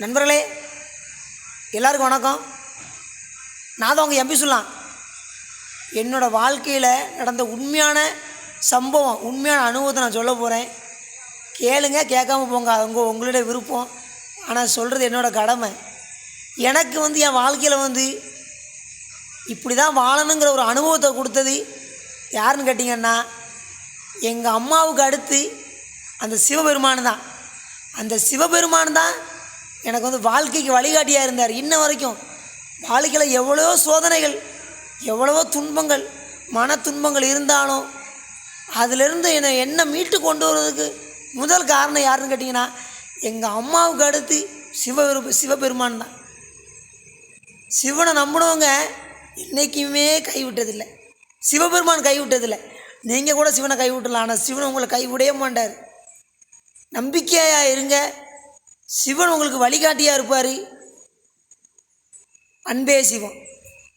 நண்பர்களே எல்லாருக்கும் வணக்கம். நான் தான் உங்கள் எம்பி சொல்லலாம். என்னோடய வாழ்க்கையில் நடந்த உண்மையான சம்பவம், உண்மையான அனுபவத்தை நான் சொல்ல போகிறேன். கேளுங்க, கேட்காம போங்க, அது உங்களுடைய விருப்பம். ஆனால் சொல்கிறது என்னோடய கடமை. எனக்கு என் வாழ்க்கையில் இப்படி தான் வாழணுங்கிற ஒரு அனுபவத்தை கொடுத்தது யாருன்னு கேட்டிங்கன்னா, எங்கள் அம்மாவுக்கு அடுத்து அந்த சிவபெருமான் தான். அந்த சிவபெருமான் தான் எனக்கு வாழ்க்கைக்கு வழிகாட்டியாக இருந்தார். இன்ன வரைக்கும் வாழ்க்கையில் எவ்வளோ சோதனைகள், எவ்வளவோ துன்பங்கள், மன துன்பங்கள் இருந்தாலும் அதிலிருந்து என்னை மீட்டு கொண்டு வர்றதுக்கு முதல் காரணம் யாருன்னு கேட்டிங்கன்னா, எங்கள் அம்மாவுக்கு அடுத்து சிவபெருமான் தான். சிவனை நம்பினவங்க என்றைக்குமே கைவிட்டதில்லை. சிவபெருமான் கைவிட்டதில்லை. நீங்கள் கூட சிவனை கைவிட்டலாம், ஆனால் சிவனை உங்களை கைவிடவே மாட்டார். நம்பிக்கையாக இருங்க, சிவன் உங்களுக்கு வழிகாட்டியாக இருப்பார். அன்பே சிவம்.